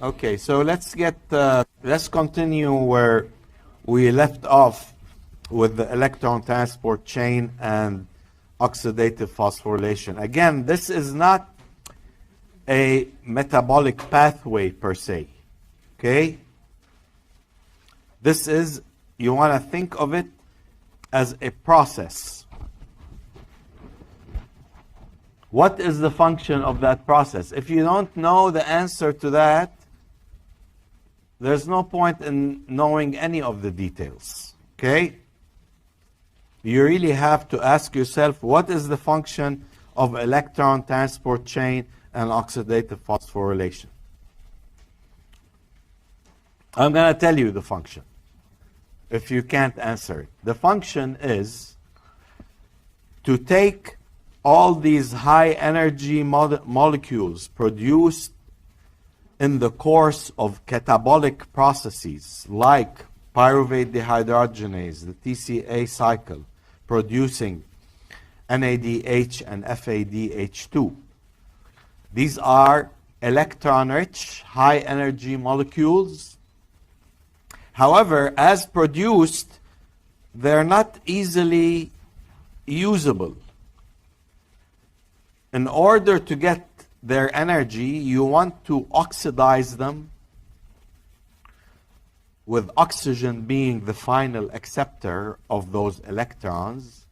Okay, so let's continue where we left off with the electron transport chain and oxidative phosphorylation. Again, this is not a metabolic pathway per se. Okay? This is, you want to think of it as a process. What is the function of that process? If you don't know the answer to that, there's no point in knowing any of the details. Okay? You really have to ask yourself, what is the function of electron transport chain and oxidative phosphorylation? I'm going to tell you the function if you can't answer it. The function is to take all these high energy molecules produced in the course of catabolic processes like pyruvate dehydrogenase, the TCA cycle, producing NADH and FADH2. These are electron-rich, high-energy molecules. However, as produced, they're not easily usable. In order to get their energy, you want to oxidize them, with oxygen being the final acceptor of those electrons.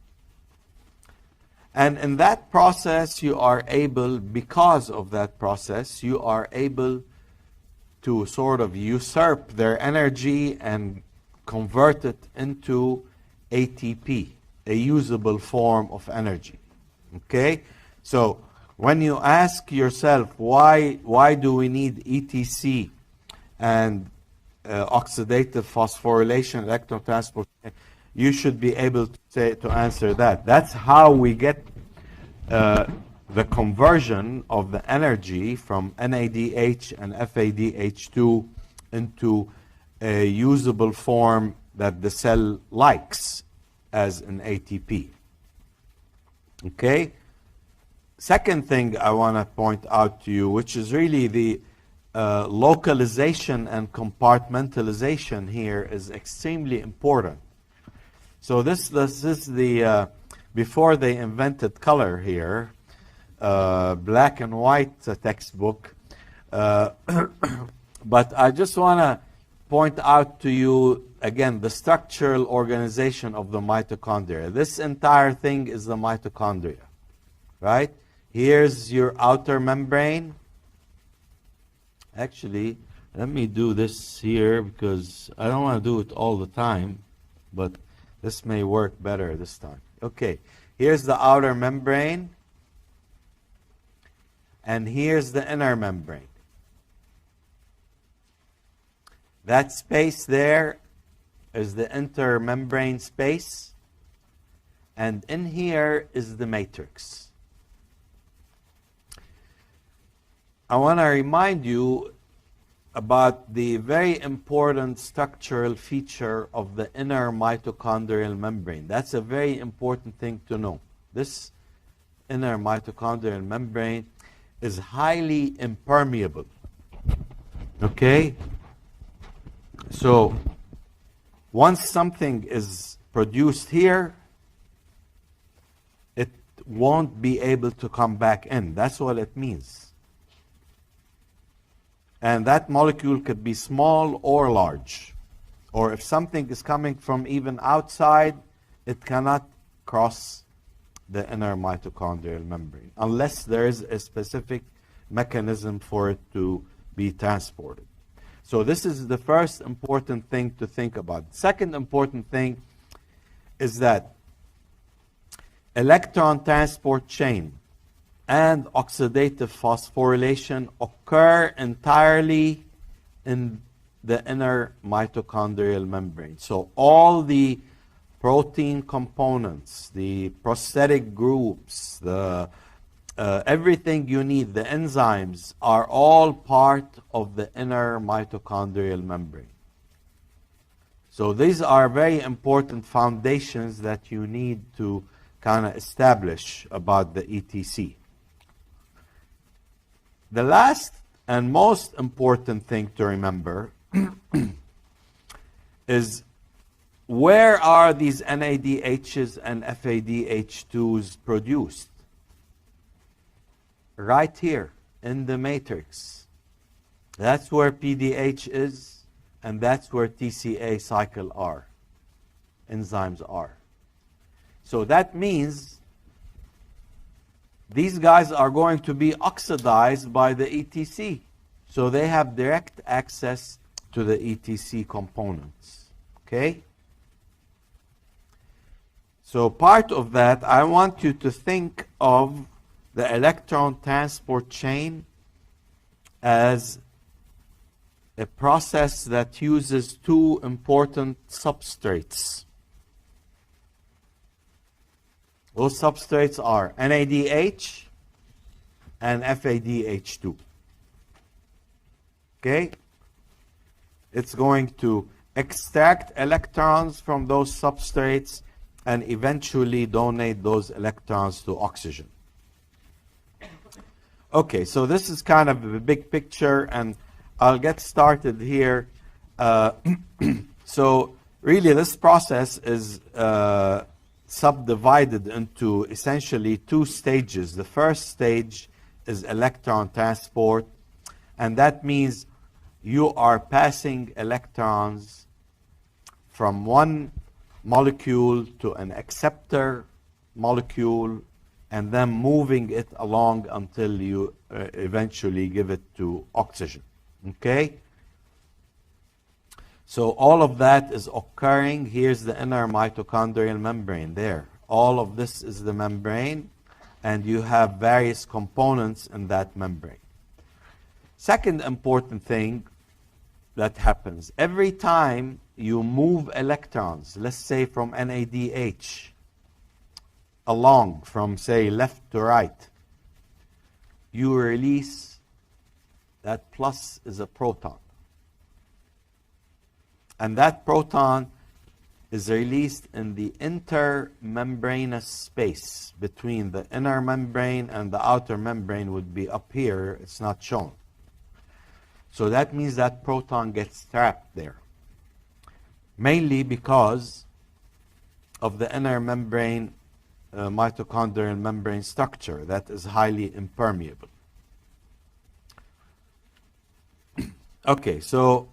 And in that process, you are able, because of that process, you are able to sort of usurp their energy and convert it into ATP, a usable form of energy. Okay? So when you ask yourself, why do we need ETC and oxidative phosphorylation, electron transport, you should be able to answer that. That's how we get the conversion of the energy from NADH and FADH2 into a usable form that the cell likes as an ATP. Okay? Second thing I want to point out to you, which is really the localization and compartmentalization here, is extremely important. So this is the, before they invented color here, black and white textbook. But I just want to point out to you, again, the structural organization of the mitochondria. This entire thing is the mitochondria, right? Here's your outer membrane. Actually, let me do this here because I don't want to do it all the time, but this may work better this time. Okay, here's the outer membrane, and here's the inner membrane. That space there is the intermembrane space, and in here is the matrix. I want to remind you about the very important structural feature of the inner mitochondrial membrane. That's a very important thing to know. This inner mitochondrial membrane is highly impermeable. Okay? So, once something is produced here, it won't be able to come back in. That's what it means. And that molecule could be small or large. Or if something is coming from even outside, it cannot cross the inner mitochondrial membrane unless there is a specific mechanism for it to be transported. So this is the first important thing to think about. Second important thing is that electron transport chain and oxidative phosphorylation occur entirely in the inner mitochondrial membrane. So all the protein components, the prosthetic groups, the everything you need, the enzymes, are all part of the inner mitochondrial membrane. So these are very important foundations that you need to kind of establish about the ETC. The last and most important thing to remember is where are these NADHs and FADH2s produced? Right here in the matrix. That's where PDH is, and that's where TCA cycle are, enzymes are. So that means these guys are going to be oxidized by the ETC. So they have direct access to the ETC components. Okay? So part of that, I want you to think of the electron transport chain as a process that uses two important substrates. Those substrates are NADH and FADH2. Okay? It's going to extract electrons from those substrates and eventually donate those electrons to oxygen. Okay, so this is kind of a big picture, and I'll get started here. So really this process is subdivided into essentially two stages. The first stage is electron transport, and that means you are passing electrons from one molecule to an acceptor molecule and then moving it along until you eventually give it to oxygen. Okay? So all of that is occurring. Here's the inner mitochondrial membrane there. All of this is the membrane, and you have various components in that membrane. Second important thing that happens, every time you move electrons, let's say from NADH along from, say, left to right, you release, that plus is a proton. And that proton is released in the intermembranous space between the inner membrane and the outer membrane. Would be up here, it's not shown. So that means that proton gets trapped there, mainly because of the inner membrane, mitochondrial membrane structure that is highly impermeable. Okay, so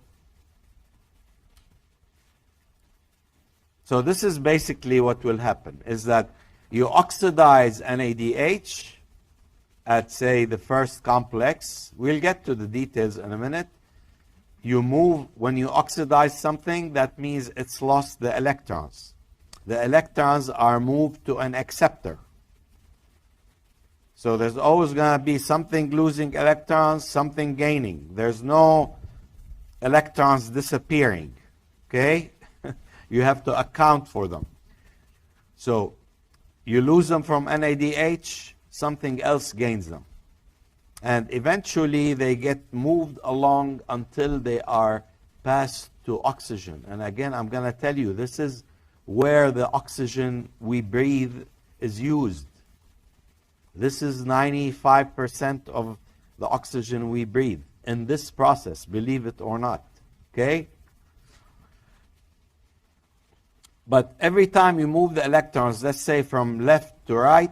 this is basically what will happen, is that you oxidize NADH at, say, the first complex. We'll get to the details in a minute. You move, when you oxidize something, that means it's lost the electrons. The electrons are moved to an acceptor. So there's always going to be something losing electrons, something gaining. There's no electrons disappearing. Okay? You have to account for them. So you lose them from NADH, something else gains them. And eventually they get moved along until they are passed to oxygen. And again, I'm going to tell you, this is where the oxygen we breathe is used. This is 95% of the oxygen we breathe in this process, believe it or not. Okay? But every time you move the electrons, let's say from left to right,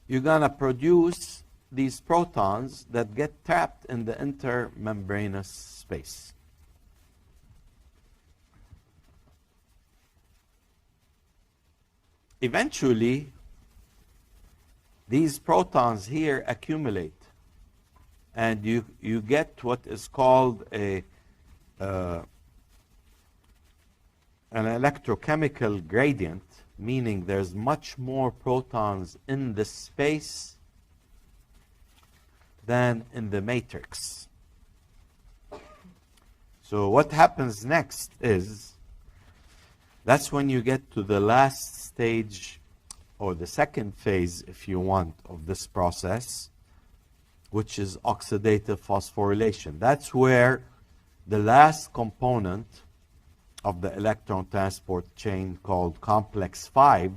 you're going to produce these protons that get trapped in the intermembranous space. Eventually, these protons here accumulate, and you get what is called an electrochemical gradient, meaning there's much more protons in the space than in the matrix. So what happens next is, that's when you get to the last stage, or the second phase, if you want, of this process, which is oxidative phosphorylation. That's where the last component of the electron transport chain, called complex 5,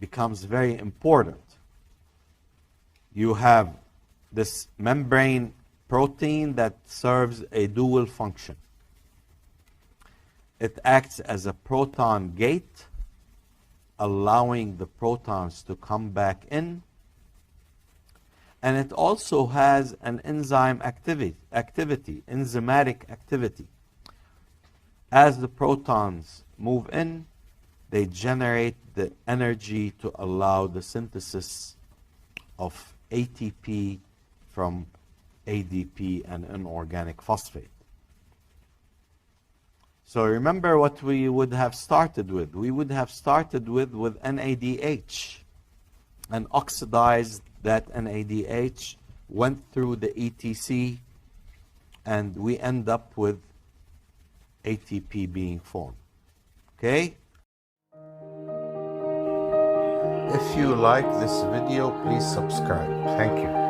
becomes very important. You have this membrane protein that serves a dual function. It acts as a proton gate, allowing the protons to come back in. And it also has an enzyme enzymatic activity. As the protons move in, they generate the energy to allow the synthesis of ATP from ADP and inorganic phosphate. So remember what we would have started with. We would have started with NADH and oxidized that NADH, went through the ETC, and we end up with ATP being formed. Okay? If you like this video, please subscribe. Thank you.